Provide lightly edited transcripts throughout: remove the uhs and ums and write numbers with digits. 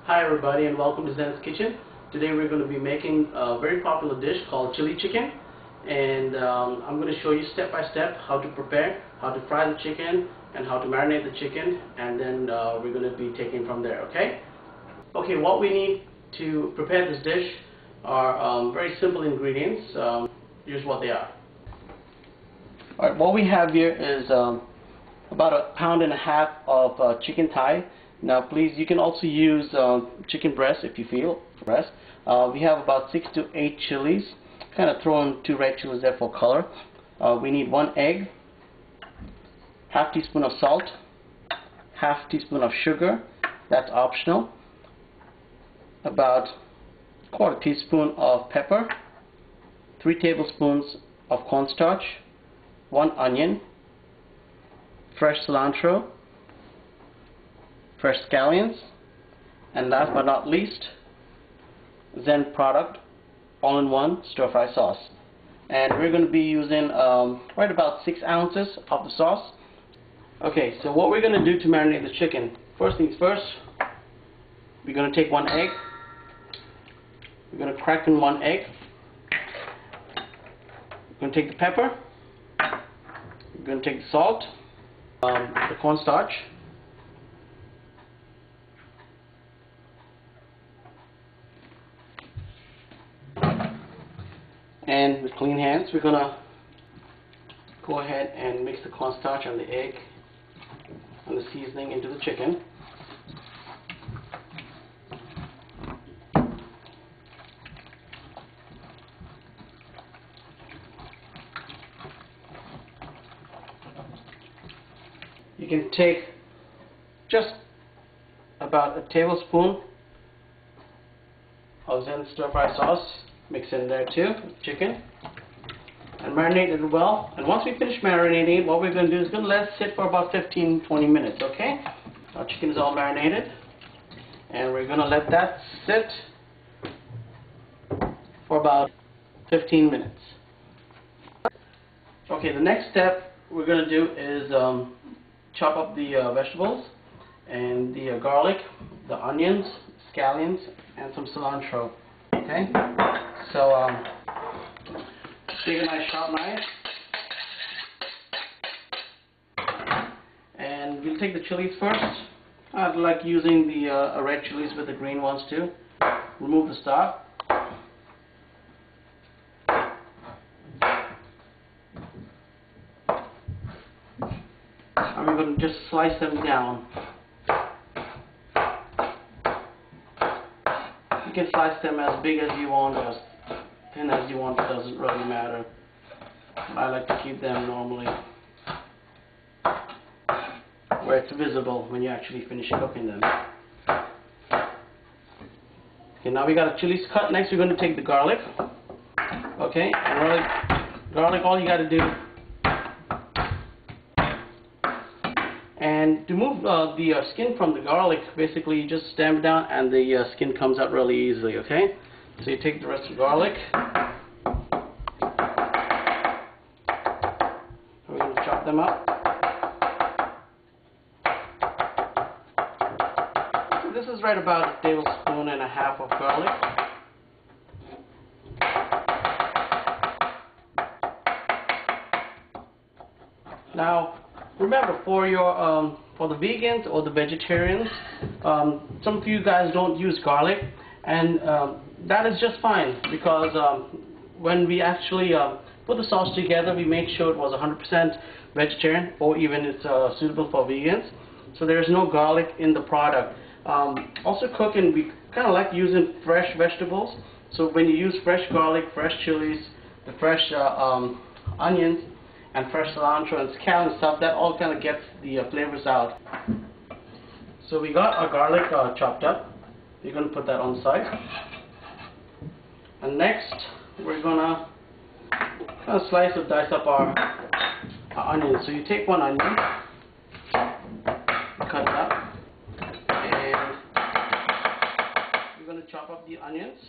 Hi everybody and welcome to Zen's Kitchen. Today we're going to be making a very popular dish called chili chicken, and I'm going to show you step by step how to prepare, how to fry the chicken and how to marinate the chicken, and then we're going to be taking from there, okay? Okay, what we need to prepare this dish are very simple ingredients. Here's what they are. Alright, what we have here is about 1.5 pounds of chicken thigh. Now please, you can also use chicken breast if you feel breast. We have about 6 to 8 chilies. Kind of throw in 2 red chilies there for color. We need 1 egg, half teaspoon of salt, half teaspoon of sugar, that's optional, about 1/4 teaspoon of pepper, 3 tablespoons of cornstarch, 1 onion, fresh cilantro, fresh scallions, and last but not least, Zen product all-in-one stir-fry sauce. And we're going to be using right about 6 ounces of the sauce. Okay, so what we're going to do to marinate the chicken, first things first, we're going to take 1 egg, we're going to crack in 1 egg, we're going to take the pepper, we're going to take the salt, the cornstarch, and with clean hands we're gonna go ahead and mix the cornstarch and the egg and the seasoning into the chicken. You can take just about a tablespoon of Zen stir-fry sauce, mix in there too, with chicken, and marinate it well. And once we finish marinating, what we're going to do is going to let it sit for about 15-20 minutes, okay? Our chicken is all marinated, and we're going to let that sit for about 15 minutes. Okay, the next step we're going to do is chop up the vegetables and the garlic, the onions, scallions, and some cilantro. Okay, so take a nice sharp knife, and we'll take the chilies first. I like using the red chilies with the green ones too. Remove the stalk. And we're going to just slice them down. You can slice them as big as you want, as thin as you want, it doesn't really matter. I like to keep them normally where it's visible when you actually finish cooking them. Okay, now we got the chilies cut. Next we're going to take the garlic. Okay, and really, garlic, all you got to do, and to move the skin from the garlic, basically you just stamp it down and the skin comes out really easily, okay? So you take the rest of the garlic, we're going to chop them up. So this is right about 1.5 tablespoons of garlic. Now, remember, for your for the vegans or the vegetarians, some of you guys don't use garlic, and that is just fine, because when we actually put the sauce together, we make sure it was 100% vegetarian, or even it's suitable for vegans. So there is no garlic in the product. Also cooking, we kind of like using fresh vegetables. So when you use fresh garlic, fresh chilies, the fresh onions, and fresh cilantro and scallion stuff, that all kind of gets the flavors out. So we got our garlic chopped up. We're going to put that on the side. And next, we're going to kind of slice or dice up our onions. So you take 1 onion, cut it up, and we're going to chop up the onions.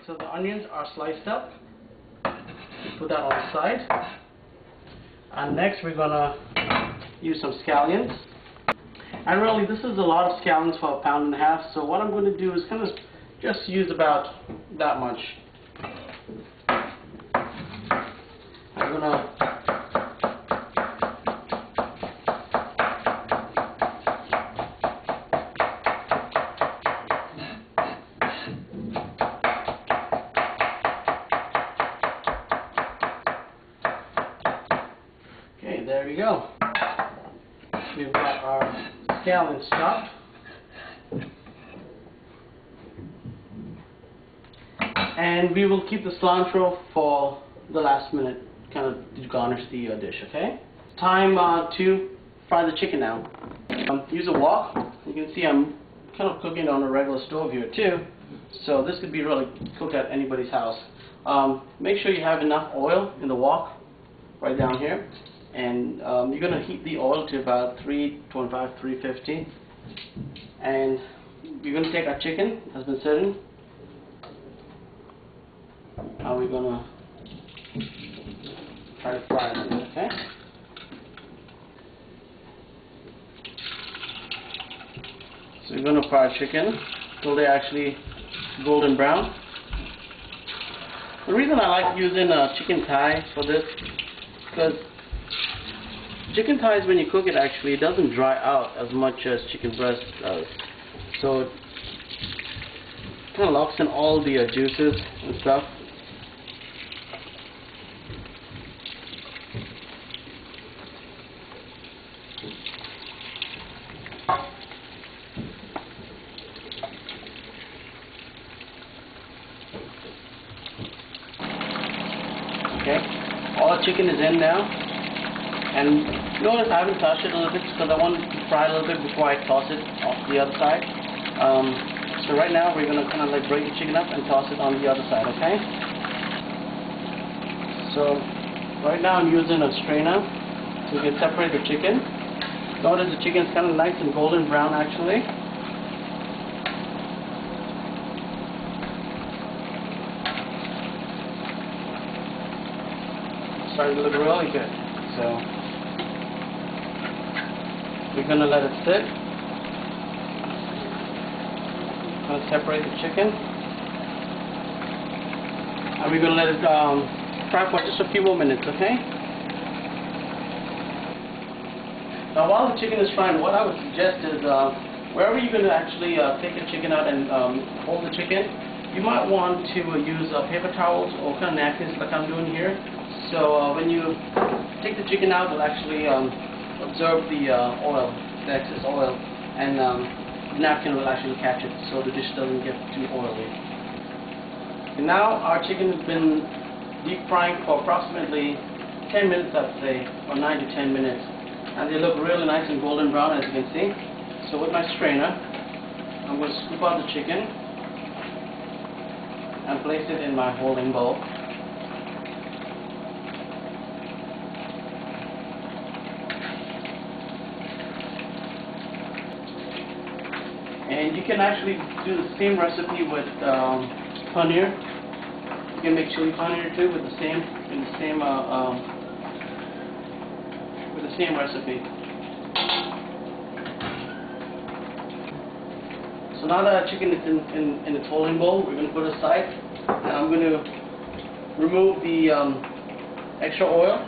So the onions are sliced up. put that on the side. And next we're gonna use some scallions. And really this is a lot of scallions for 1.5 pounds, so what I'm going to do is kind of just use about that much. I'm gonna okay, there we go. We've got our scallions chopped. And we will keep the cilantro for the last minute, kind of to garnish the dish, okay? Time to fry the chicken now. Use a wok. You can see I'm kind of cooking on a regular stove here too, so this could be really cooked at anybody's house. Make sure you have enough oil in the wok, right down here. And you're going to heat the oil to about 325, 350. And we're going to take our chicken, has been sitting. Now we're going to try to fry it, okay? So we're going to fry chicken till they're actually golden brown. The reason I like using chicken thigh for this is because chicken thighs, when you cook it, actually it doesn't dry out as much as chicken breast does. So it kind of locks in all the juices and stuff. Okay, all the chicken is in now. And notice I haven't touched it a little bit because I want it to fry a little bit before I toss it off the other side. So right now we're going to kind of like break the chicken up and toss it on the other side, okay? So right now I'm using a strainer so we can separate the chicken. Notice the chicken is kind of nice and golden brown actually. It's starting to look really good. So we're going to let it sit. I'm going to separate the chicken. And we're going to let it fry for just a few more minutes, okay? Now while the chicken is frying, what I would suggest is wherever you're going to actually take the chicken out and hold the chicken, you might want to use paper towels or kind of napkins like I'm doing here. So when you take the chicken out, it'll actually absorb the oil, the excess oil, and the napkin will actually catch it so the dish doesn't get too oily. And now our chicken has been deep frying for approximately 10 minutes, I'd say, or 9 to 10 minutes. And they look really nice and golden brown, as you can see. So with my strainer, I'm going to scoop out the chicken and place it in my holding bowl. And you can actually do the same recipe with paneer. You can make chili paneer too with the same recipe. So now that our chicken is in its holding bowl, we're going to put it aside, and I'm going to remove the extra oil,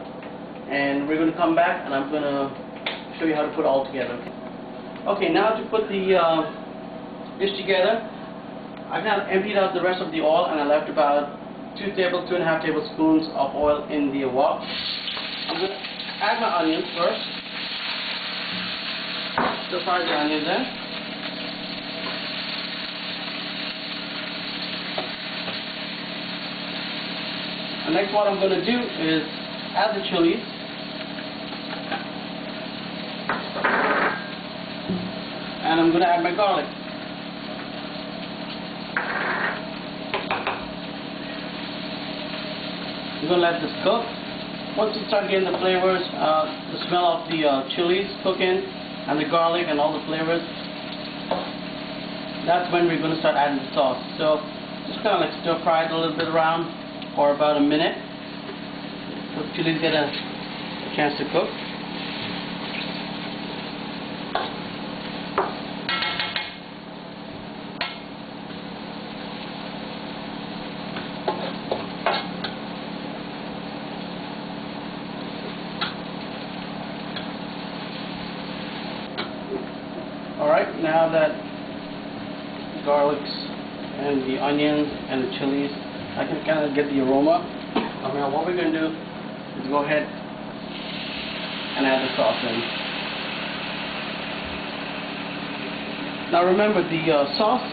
and we're going to come back, and I'm going to show you how to put it all together. Okay, now to put the dish together, I kind of emptied out the rest of the oil, and I left about 2.5 tablespoons of oil in the wok. I'm going to add my onions first. Stir fry the onions in. And next what I'm going to do is add the chilies. And I'm going to add my garlic. You're going to let this cook. Once you start getting the flavors, the smell of the chilies cooking and the garlic and all the flavors, that's when we're going to start adding the sauce. So just kind of like stir fry it a little bit around for about a minute. so the chilies get a chance to cook. Alright, now that the garlics and the onions and the chilies, I can kind of get the aroma. Now what we're going to do is go ahead and add the sauce in. Now remember, the sauce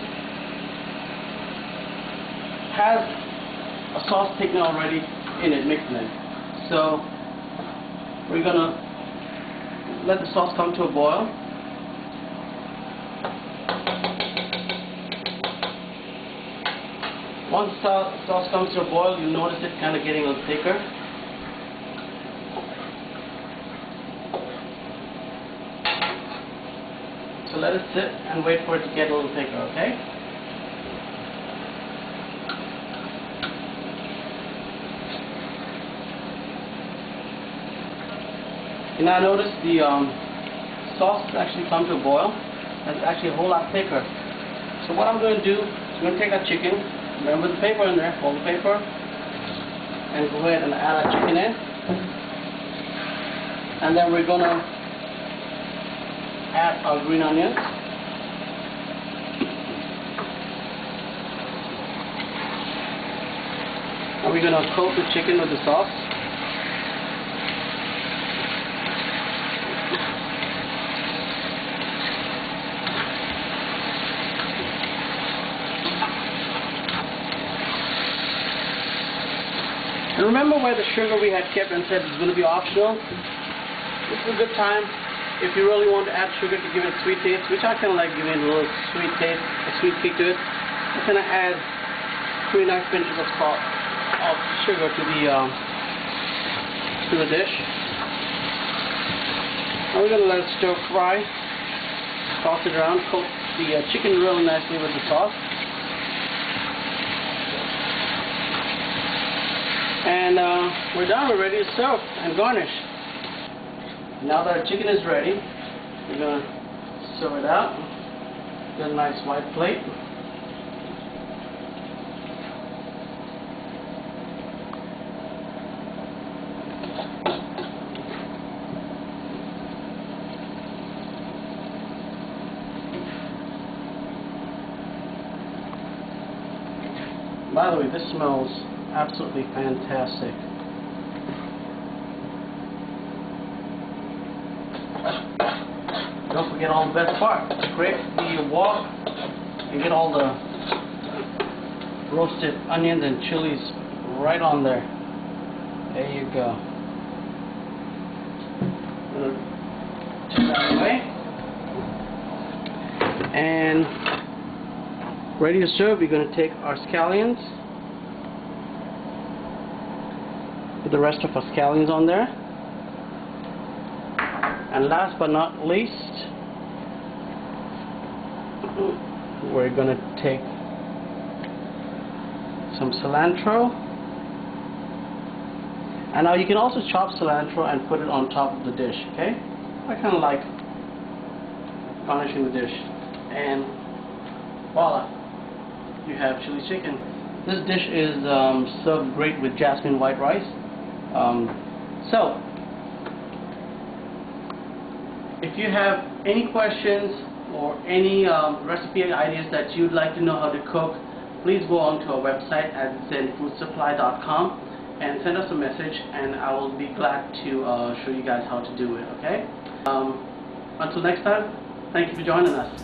has a sauce thickener already in it, mixed in it. So we're going to let the sauce come to a boil. Once the sauce comes to a boil, you'll notice it kind of getting a little thicker. So let it sit and wait for it to get a little thicker, okay? You now notice the sauce has actually come to a boil. It's actually a whole lot thicker. So what I'm going to do is I'm going to take our chicken. Remember the paper in there, hold the paper, and go ahead and add our chicken in. And then we're going to add our green onions. And we're going to coat the chicken with the sauce. And remember where the sugar we had kept and said is going to be optional? This is a good time if you really want to add sugar to give it a sweet taste, which I kind of like giving it a little sweet taste, a sweet kick to it. I'm going to add 3 nice pinches of salt, of sugar to the dish. And we're going to let it stir fry, toss it around, coat the chicken really nicely with the sauce. And we're done. We're ready to serve and garnish. Now that our chicken is ready, we're going to serve it out. Get a nice white plate. By the way, this smells absolutely fantastic. Don't forget all the best part. Scrape the wok and get all the roasted onions and chilies right on there. There you go. Take that away. And ready to serve, we're going to take our scallions. Put the rest of our scallions on there. And last but not least, we're going to take some cilantro. And now you can also chop cilantro and put it on top of the dish, okay? I kind of like garnishing the dish. And voila, you have chili chicken. This dish is served great with jasmine white rice. So, if you have any questions or any recipe ideas that you'd like to know how to cook, please go on to our website at zenfoodsupply.com and send us a message, and I will be glad to show you guys how to do it, okay? Until next time, thank you for joining us.